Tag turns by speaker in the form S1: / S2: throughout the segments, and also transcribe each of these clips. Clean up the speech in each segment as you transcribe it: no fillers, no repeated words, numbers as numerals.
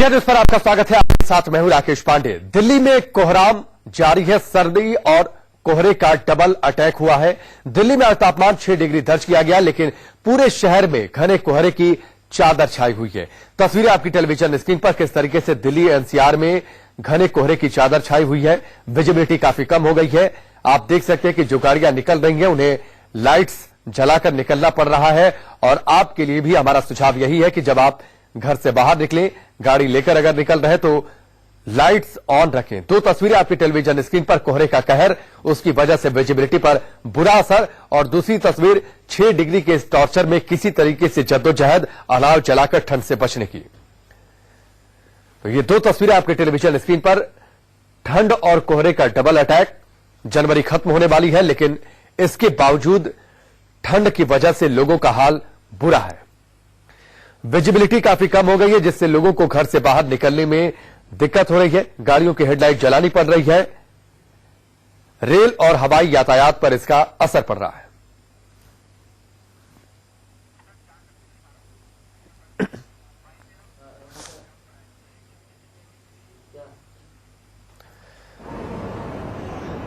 S1: News पर आपका स्वागत है। आपके साथ मैं हूं राकेश पांडे। दिल्ली में कोहराम जारी है। सर्दी और कोहरे का डबल अटैक हुआ है। दिल्ली में तापमान 6 डिग्री दर्ज किया गया, लेकिन पूरे शहर में घने कोहरे की चादर छाई हुई है। तस्वीरें आपकी टेलीविजन स्क्रीन पर किस तरीके से दिल्ली एनसीआर में घने कोहरे की चादर छाई हुई है। विजिबिलिटी काफी कम हो गई है। आप देख सकते हैं कि जो गाड़ियां निकल रही हैं उन्हें लाइट्स जलाकर निकलना पड़ रहा है। और आपके लिए भी हमारा सुझाव यही है कि जब आप घर से बाहर निकलें, गाड़ी लेकर अगर निकल रहे तो लाइट्स ऑन रखें। दो तस्वीरें आपकी टेलीविजन स्क्रीन पर, कोहरे का कहर, उसकी वजह से विजिबिलिटी पर बुरा असर, और दूसरी तस्वीर 6 डिग्री के इस टॉर्चर में किसी तरीके से जद्दोजहद, अलाव जलाकर ठंड से बचने की। तो ये दो तस्वीरें आपके टेलीविजन स्क्रीन पर। ठंड और कोहरे का डबल अटैक। जनवरी खत्म होने वाली है, लेकिन इसके बावजूद ठंड की वजह से लोगों का हाल बुरा है। विजिबिलिटी काफी कम हो गई है, जिससे लोगों को घर से बाहर निकलने में दिक्कत हो रही है। गाड़ियों की हेडलाइट जलानी पड़ रही है। रेल और हवाई यातायात पर इसका असर पड़ रहा है।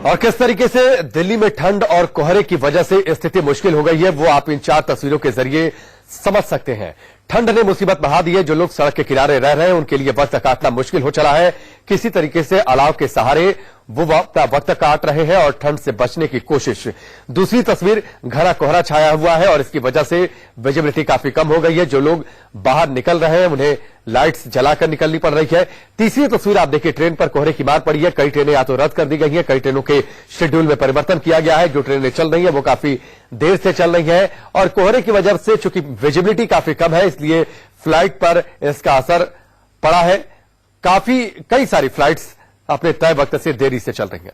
S1: और किस तरीके से दिल्ली में ठंड और कोहरे की वजह से स्थिति मुश्किल हो गई है, वो आप इन 4 तस्वीरों के जरिए समझ सकते हैं। ठंड ने मुसीबत बढ़ा दी है। जो लोग सड़क के किनारे रह रहे हैं उनके लिए वक्त काटना मुश्किल हो चला है। किसी तरीके से अलाव के सहारे वो वक्त काट रहे हैं और ठंड से बचने की कोशिश। दूसरी तस्वीर, घना कोहरा छाया हुआ है और इसकी वजह से विजिबिलिटी काफी कम हो गई है। जो लोग बाहर निकल रहे हैं उन्हें लाइट्स जलाकर निकलनी पड़ रही है। तीसरी तस्वीर आप देखिए, ट्रेन पर कोहरे की मार पड़ी है। कई ट्रेनें या तो रद्द कर दी गई हैं, कई ट्रेनों के शेड्यूल में परिवर्तन किया गया है। जो ट्रेनें चल रही है वो काफी देर से चल रही है और कोहरे की वजह से चूंकि विजिबिलिटी काफी कम है, इसलिए फ्लाइट पर इसका असर पड़ा है। कई सारी फ्लाइट्स अपने तय वक्त से देरी से चल रही हैं।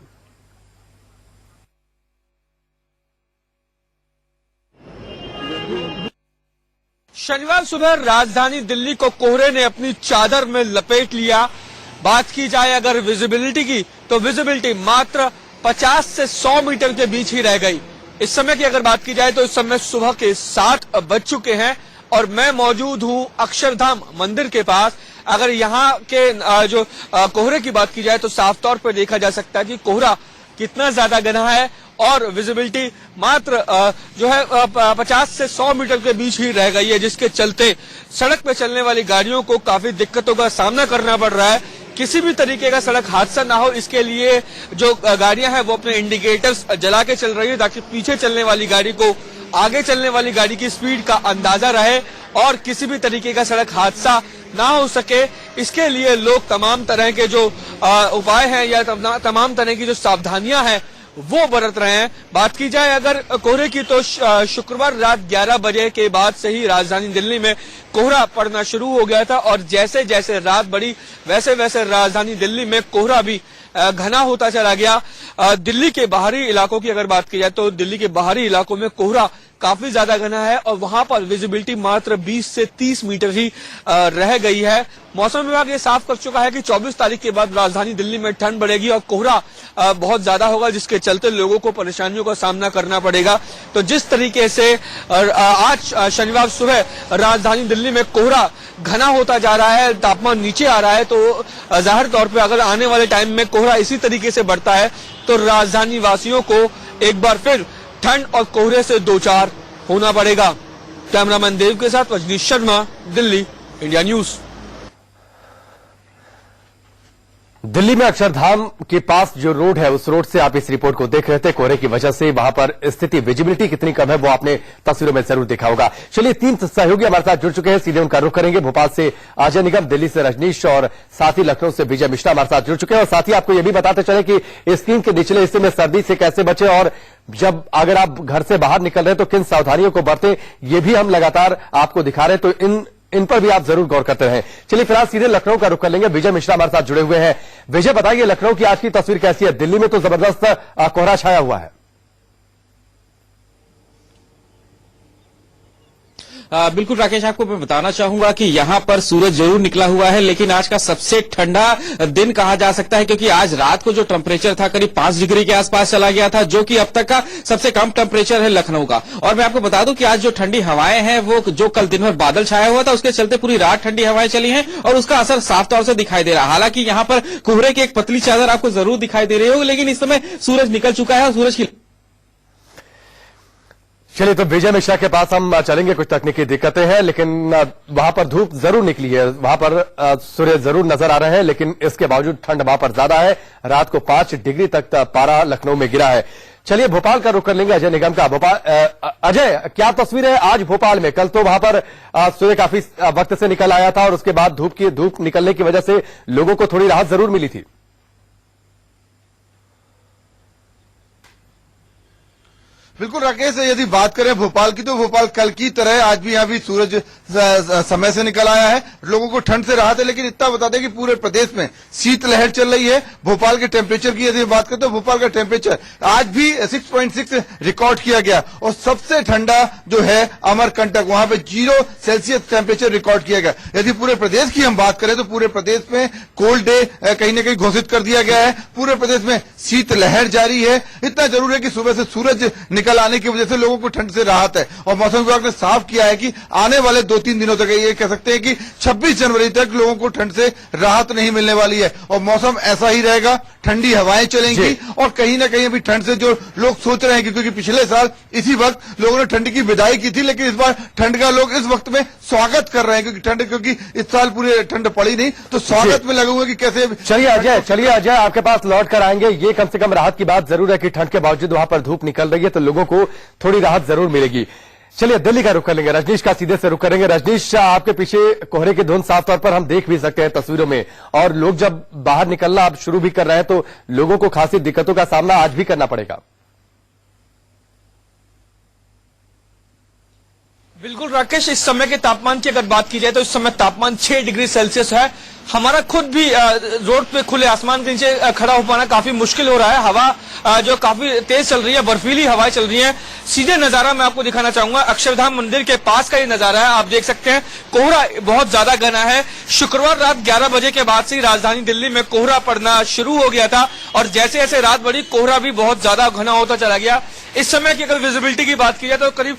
S2: शनिवार सुबह राजधानी दिल्ली को कोहरे ने अपनी चादर में लपेट लिया। बात की जाए अगर विजिबिलिटी की, तो विजिबिलिटी मात्र 50 से 100 मीटर के बीच ही रह गई। इस समय की अगर बात की जाए तो इस समय सुबह के 7 बज चुके हैं और मैं मौजूद हूं अक्षरधाम मंदिर के पास। अगर यहाँ के जो कोहरे की बात की जाए तो साफ तौर पर देखा जा सकता है कि कोहरा कितना ज्यादा घना है और विजिबिलिटी मात्र जो है 50 से 100 मीटर के बीच ही रह गई है, जिसके चलते सड़क पे चलने वाली गाड़ियों को काफी दिक्कतों का सामना करना पड़ रहा है। किसी भी तरीके का सड़क हादसा ना हो, इसके लिए जो गाड़ियां हैं वो अपने इंडिकेटर्स जला के चल रही है, ताकि पीछे चलने वाली गाड़ी को आगे चलने वाली गाड़ी की स्पीड का अंदाजा रहे और किसी भी तरीके का सड़क हादसा ना हो सके। इसके लिए लोग तमाम तरह के जो उपाय हैं या तमाम तरह की जो सावधानियां हैं वो बरत रहे हैं। बात की जाए अगर कोहरे की, तो शुक्रवार रात 11 बजे के बाद से ही राजधानी दिल्ली में कोहरा पड़ना शुरू हो गया था और जैसे जैसे रात बढ़ी वैसे वैसे राजधानी दिल्ली में कोहरा भी घना होता चला गया। दिल्ली के बाहरी इलाकों की अगर बात की जाए तो दिल्ली के बाहरी इलाकों में कोहरा काफी ज्यादा घना है और वहां पर विजिबिलिटी मात्र 20 से 30 मीटर ही रह गई है। मौसम विभाग ये साफ कर चुका है कि 24 तारीख के बाद राजधानी दिल्ली में ठंड बढ़ेगी और कोहरा बहुत ज्यादा होगा, जिसके चलते लोगों को परेशानियों का सामना करना पड़ेगा। तो जिस तरीके से आज शनिवार सुबह राजधानी दिल्ली में कोहरा घना होता जा रहा है, तापमान नीचे आ रहा है, तो जाहिर तौर पर अगर आने वाले टाइम में कोहरा इसी तरीके से बढ़ता है तो राजधानी वासियों को एक बार फिर ठंड और कोहरे से दो चार होना पड़ेगा। कैमरामैन देव के साथ रजनीश शर्मा, दिल्ली, इंडिया न्यूज।
S1: दिल्ली में अक्षरधाम के पास जो रोड है उस रोड से आप इस रिपोर्ट को देख रहे थे। कोहरे की वजह से वहां पर स्थिति, विजिबिलिटी कितनी कम है वो आपने तस्वीरों में जरूर देखा होगा। चलिए, 3 सहयोगी हमारे साथ जुड़ चुके हैं, सीधे उनका रुख करेंगे। भोपाल से अजय निगम, दिल्ली से रजनीश और साथ ही लखनऊ से विजय मिश्रा हमारे साथ जुड़ चुके हैं। और साथ ही आपको यह भी बताते चले कि स्क्रीन के निचले हिस्से में सर्दी से कैसे बचे और जब अगर आप घर से बाहर निकल रहे हैं तो किन सावधानियों को बरतें, ये भी हम लगातार आपको दिखा रहे हैं। तो इन पर भी आप जरूर गौर करते रहें। चलिए फिलहाल सीधे लखनऊ का रुख कर लेंगे। विजय मिश्रा हमारे साथ जुड़े हुए हैं। विजय, बताइए लखनऊ की आज की तस्वीर कैसी है? दिल्ली में तो जबरदस्त कोहरा छाया हुआ है।
S3: बिल्कुल राकेश, आपको मैं बताना चाहूंगा कि यहाँ पर सूरज जरूर निकला हुआ है, लेकिन आज का सबसे ठंडा दिन कहा जा सकता है, क्योंकि आज रात को जो टेम्परेचर था करीब 5 डिग्री के आसपास चला गया था, जो कि अब तक का सबसे कम टेम्परेचर है लखनऊ का। और मैं आपको बता दूं कि आज जो ठंडी हवाएं हैं वो जो कल दिन भर बादल छाया हुआ था उसके चलते पूरी रात ठंडी हवाएं चली हैं और उसका असर साफ तौर से दिखाई दे रहा है। हालांकि यहाँ पर कोहरे की एक पतली चादर आपको जरूर दिखाई दे रही होगी, लेकिन इस समय सूरज निकल चुका है और सूरज की
S1: चलिए तो विजय मिश्रा के पास हम चलेंगे। कुछ तकनीकी दिक्कतें हैं, लेकिन वहां पर धूप जरूर निकली है, वहां पर सूर्य जरूर नजर आ रहे हैं, लेकिन इसके बावजूद ठंड वहां पर ज्यादा है। रात को 5 डिग्री तक पारा लखनऊ में गिरा है। चलिए भोपाल का रुख कर लेंगे अजय निगम का। भोपाल, अजय क्या तस्वीर है आज भोपाल में? कल तो वहां पर सूर्य काफी वक्त से निकल आया था और उसके बाद धूप निकलने की वजह से लोगों को थोड़ी राहत जरूर मिली थी।
S4: बिल्कुल राकेश, यदि बात करें भोपाल की तो भोपाल कल की तरह आज भी यहाँ भी सूरज समय से निकल आया है, लोगों को ठंड से राहत है। लेकिन इतना बता दें कि पूरे प्रदेश में शीतलहर चल रही है। भोपाल के टेम्परेचर की यदि बात करें तो भोपाल का टेम्परेचर आज भी 6.6 रिकॉर्ड किया गया और सबसे ठंडा जो है अमरकंटक, वहां पे 0 सेल्सियस टेम्परेचर रिकॉर्ड किया गया। यदि पूरे प्रदेश की हम बात करें तो पूरे प्रदेश में कोल्ड डे कहीं न कहीं घोषित कर दिया गया है। पूरे प्रदेश में शीतलहर जारी है। इतना जरूर है कि सुबह से सूरज निकल आने की वजह से लोगों को ठंड से राहत है और मौसम विभाग ने साफ किया है कि आने वाले 2-3 दिनों तक, ये कह सकते हैं कि 26 जनवरी तक लोगों को ठंड से राहत नहीं मिलने वाली है और मौसम ऐसा ही रहेगा। ठंडी हवाएं चलेंगी और कहीं ना कहीं अभी ठंड से जो लोग सोच रहे हैं कि क्योंकि पिछले साल इसी वक्त लोगों ने ठंड की विदाई की थी, लेकिन इस बार ठंड का लोग इस वक्त में स्वागत कर रहे हैं क्योंकि इस साल पूरी ठंड पड़ी नहीं, तो स्वागत में लगे हुए कि कैसे।
S1: चलिए अजय आपके पास लौट कर आएंगे। ये कम से कम राहत की बात जरूर है कि ठंड के बावजूद वहां पर धूप निकल रही है तो लोगों को थोड़ी राहत जरूर मिलेगी। चलिए दिल्ली का रुख कर लेंगे, रजनीश का सीधे से रुख करेंगे। रजनीश, आपके पीछे कोहरे की धुंध साफ तौर पर हम देख भी सकते हैं तस्वीरों में, और लोग जब बाहर निकलना अब शुरू भी कर रहे हैं तो लोगों को खासी दिक्कतों का सामना आज भी करना पड़ेगा।
S2: बिल्कुल राकेश, इस समय के तापमान की अगर बात की जाए तो इस समय तापमान 6 डिग्री सेल्सियस है। हमारा खुद भी रोड पे खुले आसमान के नीचे खड़ा हो पाना काफी मुश्किल हो रहा है। हवा जो काफी तेज चल रही है, बर्फीली हवाएं चल रही हैं। सीधे नजारा मैं आपको दिखाना चाहूंगा, अक्षरधाम मंदिर के पास का ये नजारा है। आप देख सकते हैं कोहरा बहुत ज्यादा घना है। शुक्रवार रात 11 बजे के बाद से राजधानी दिल्ली में कोहरा पड़ना शुरू हो गया था और जैसे जैसे रात बढ़ी कोहरा भी बहुत ज्यादा घना होता चला गया। इस समय की अगर विजिबिलिटी की बात की जाए तो करीब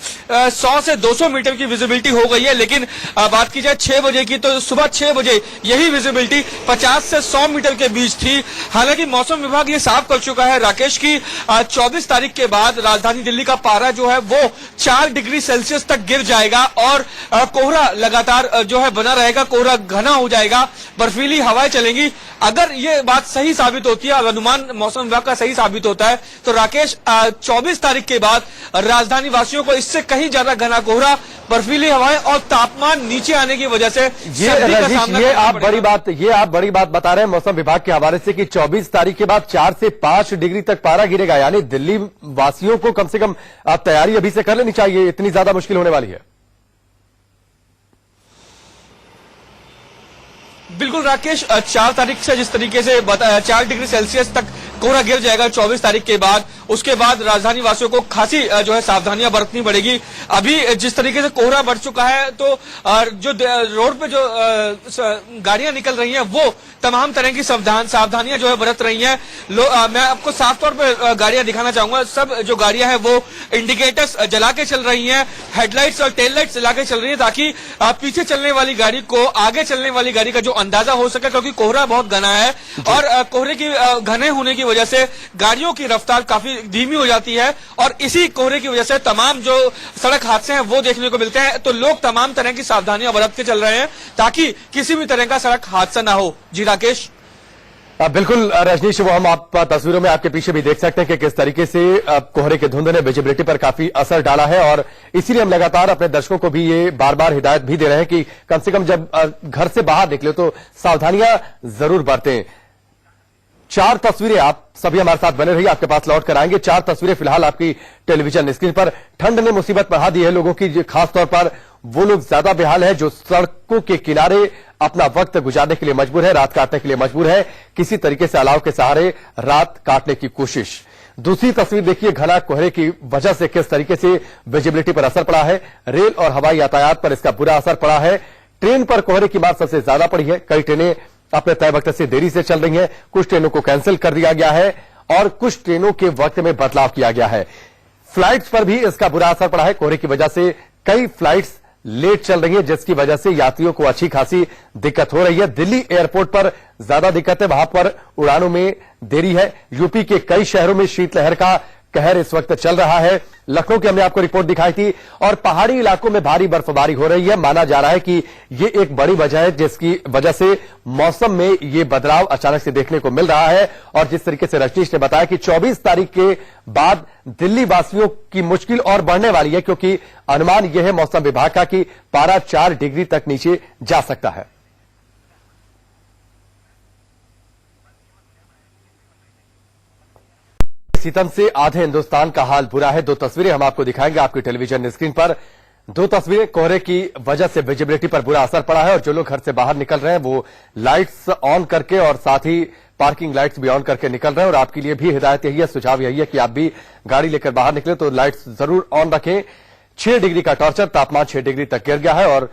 S2: 100 से 200 मीटर की विजिबिलिटी हो गई है, लेकिन बात की जाए 6 बजे की तो सुबह 6 बजे यही विजिबिलिटी 50 से 100 मीटर के बीच थी। हालांकि मौसम विभाग ये साफ कर चुका है राकेश की 24 तारीख के बाद राजधानी दिल्ली का पारा जो है वो 4 डिग्री सेल्सियस तक गिर जाएगा और कोहरा लगातार जो है बना रहेगा, कोहरा घना हो जाएगा, बर्फीली हवाएं चलेंगी। अगर ये बात सही साबित होती है, अनुमान मौसम विभाग का सही साबित होता है तो राकेश 24 तारीख के बाद राजधानी वासियों को इससे कहीं ज्यादा घना कोहरा, बर्फीली हवाएं और तापमान नीचे आने की वजह से सर्दी का सामना
S1: ये आप बड़ी बात बता रहे हैं मौसम विभाग के हवाले से कि 24 तारीख के बाद 4 से 5 डिग्री तक पारा गिरेगा। यानी दिल्ली वासियों को कम से कम तैयारी अभी से कर लेनी चाहिए, इतनी ज्यादा मुश्किल होने वाली है।
S2: बिल्कुल राकेश, 4 तारीख से जिस तरीके से 4 डिग्री सेल्सियस तक कोहरा गिर जाएगा 24 तारीख के बाद, उसके बाद राजधानी वासियों को खासी जो है सावधानियां बरतनी पड़ेगी। अभी जिस तरीके से कोहरा बढ़ चुका है तो जो रोड पे जो गाड़ियां निकल रही हैं वो तमाम तरह की सावधानियां जो है बरत रही हैं। मैं आपको साफ तौर पर गाड़ियां दिखाना चाहूंगा। सब जो गाड़ियां हैं वो इंडिकेटर्स जला के चल रही हैं, हेडलाइट्स और टेल लाइट्स जला के चल रही है ताकि पीछे चलने वाली गाड़ी को आगे चलने वाली गाड़ी का जो अंदाजा हो सके, क्योंकि कोहरा बहुत घना है और कोहरे की घने होने की वजह से गाड़ियों की रफ्तार काफी धीमी हो जाती है और इसी कोहरे की वजह से तमाम जो सड़क हादसे हैं वो देखने को मिलते हैं। तो लोग तमाम तरह की सावधानियां बरत के चल रहे हैं ताकि किसी भी तरह का सड़क हादसा ना हो। जी राकेश।
S1: बिल्कुल रजनीश, वो हम आप तस्वीरों में आपके पीछे भी देख सकते हैं कि किस तरीके से कोहरे के धुंध ने विजिबिलिटी पर काफी असर डाला है और इसीलिए हम लगातार अपने दर्शकों को भी ये बार बार हिदायत भी दे रहे हैं कि कम से कम जब घर से बाहर निकले तो सावधानियां जरूर बरतें। 4 तस्वीरें आप सभी हमारे साथ बने रहिए, आपके पास लौट कर आएंगे। 4 तस्वीरें फिलहाल आपकी टेलीविजन स्क्रीन पर। ठंड ने मुसीबत बढ़ा दी है लोगों की, खासतौर पर वो लोग ज्यादा बेहाल है जो सड़कों के किनारे अपना वक्त गुजारने के लिए मजबूर है, रात काटने के लिए मजबूर है, किसी तरीके से अलाव के सहारे रात काटने की कोशिश। दूसरी तस्वीर देखिए, घना कोहरे की वजह से किस तरीके से विजिबिलिटी पर असर पड़ा है। रेल और हवाई यातायात पर इसका बुरा असर पड़ा है। ट्रेन पर कोहरे की मार सबसे ज्यादा पड़ी है। कई ट्रेनें अपने तय वक्त से देरी से चल रही हैं, कुछ ट्रेनों को कैंसिल कर दिया गया है और कुछ ट्रेनों के वक्त में बदलाव किया गया है। फ्लाइट्स पर भी इसका बुरा असर पड़ा है। कोहरे की वजह से कई फ्लाइट्स लेट चल रही है, जिसकी वजह से यात्रियों को अच्छी खासी दिक्कत हो रही है। दिल्ली एयरपोर्ट पर ज्यादा दिक्कत है, वहां पर उड़ानों में देरी है। यूपी के कई शहरों में शीतलहर का कहर इस वक्त चल रहा है। लखनऊ की हमने आपको रिपोर्ट दिखाई थी और पहाड़ी इलाकों में भारी बर्फबारी हो रही है। माना जा रहा है कि ये एक बड़ी वजह है जिसकी वजह से मौसम में ये बदलाव अचानक से देखने को मिल रहा है। और जिस तरीके से रजनीश ने बताया कि 24 तारीख के बाद दिल्ली वासियों की मुश्किल और बढ़ने वाली है, क्योंकि अनुमान यह है मौसम विभाग का कि पारा 4 डिग्री तक नीचे जा सकता है। सितम से आधे हिंदुस्तान का हाल बुरा है। 2 तस्वीरें हम आपको दिखाएंगे आपकी टेलीविजन स्क्रीन पर। 2 तस्वीरें, कोहरे की वजह से विजिबिलिटी पर बुरा असर पड़ा है और जो लोग घर से बाहर निकल रहे हैं वो लाइट्स ऑन करके और साथ ही पार्किंग लाइट्स भी ऑन करके निकल रहे हैं। और आपके लिए भी हिदायत यही है, सुझाव यही है कि आप भी गाड़ी लेकर बाहर निकले तो लाइट्स जरूर ऑन रखें। 6 डिग्री का टॉर्चर, तापमान 6 डिग्री तक गिर गया है और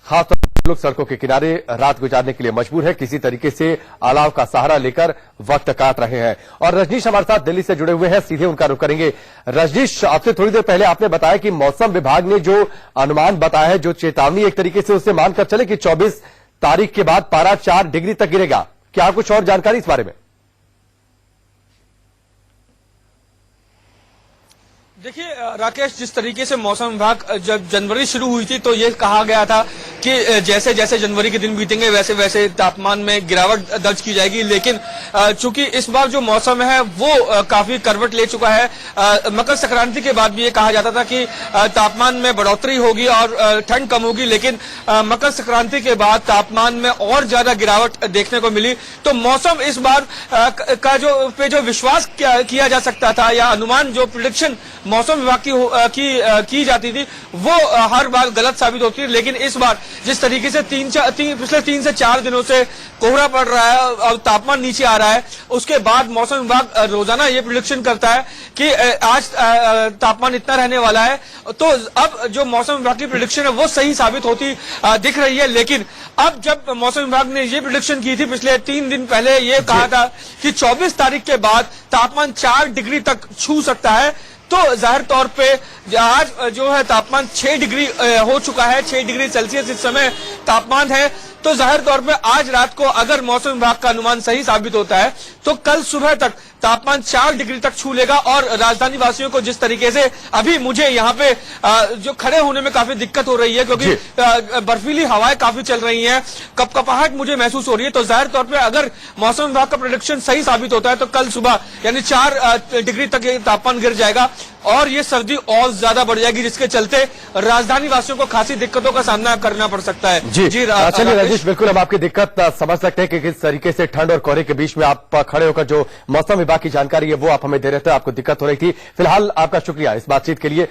S1: खासतौर पर लोग सड़कों के किनारे रात गुजारने के लिए मजबूर है, किसी तरीके से अलाव का सहारा लेकर वक्त काट रहे हैं। और रजनीश हमारे साथ दिल्ली से जुड़े हुए हैं, सीधे उनका रुख करेंगे। रजनीश, आपसे थोड़ी देर पहले आपने बताया कि मौसम विभाग ने जो अनुमान बताया है, जो चेतावनी एक तरीके से उससे मानकर चले कि 24 तारीख के बाद पारा 4 डिग्री तक गिरेगा। क्या कुछ और जानकारी इस बारे में?
S2: देखिए राकेश, जिस तरीके से मौसम विभाग जब जनवरी शुरू हुई थी तो ये कहा गया था कि जैसे जैसे जनवरी के दिन बीतेंगे वैसे वैसे तापमान में गिरावट दर्ज की जाएगी। लेकिन चूंकि इस बार जो मौसम है वो काफी करवट ले चुका है। मकर संक्रांति के बाद भी ये कहा जाता था कि तापमान में बढ़ोतरी होगी और ठंड कम होगी, लेकिन मकर संक्रांति के बाद तापमान में और ज्यादा गिरावट देखने को मिली। तो मौसम इस बार का जो विश्वास किया जा सकता था या अनुमान जो प्रिडिक्शन मौसम विभाग की जाती थी वो हर बार गलत साबित होती है। लेकिन इस बार जिस तरीके से पिछले 3 से 4 दिनों से कोहरा पड़ रहा है और तापमान नीचे आ रहा है, उसके बाद मौसम विभाग रोजाना ये प्रिडिक्शन करता है कि आज तापमान इतना रहने वाला है। तो अब जो मौसम विभाग की प्रिडिक्शन है वो सही साबित होती दिख रही है। लेकिन अब जब मौसम विभाग ने ये प्रिडिक्शन की थी पिछले 3 दिन पहले, ये कहा था कि 24 तारीख के बाद तापमान 4 डिग्री तक छू सकता है, तो जाहिर तौर पे आज जो है तापमान 6 डिग्री हो चुका है। 6 डिग्री सेल्सियस इस समय तापमान है। तो जाहिर तौर पे आज रात को अगर मौसम विभाग का अनुमान सही साबित होता है तो कल सुबह तक तापमान 4 डिग्री तक छू लेगा। और राजधानी वासियों को जिस तरीके से अभी मुझे यहाँ पे जो खड़े होने में काफी दिक्कत हो रही है, क्योंकि बर्फीली हवाएं काफी चल रही हैं, कपकपाहट मुझे महसूस हो रही है। तो जाहिर तौर पे अगर मौसम विभाग का प्रेडिक्शन सही साबित होता है तो कल सुबह यानी 4 डिग्री तक तापमान गिर जाएगा और ये सर्दी और ज्यादा बढ़ जाएगी, जिसके चलते राजधानी वासियों को खासी दिक्कतों का सामना करना पड़ सकता है।
S1: जी चलिए राजेश, बिल्कुल हम आपकी दिक्कत समझ सकते हैं कि किस तरीके से ठंड और कोहरे के बीच में आप खड़े होकर जो मौसम विभाग की जानकारी है वो आप हमें दे रहे थे, आपको दिक्कत हो रही थी। फिलहाल आपका शुक्रिया इस बातचीत के लिए।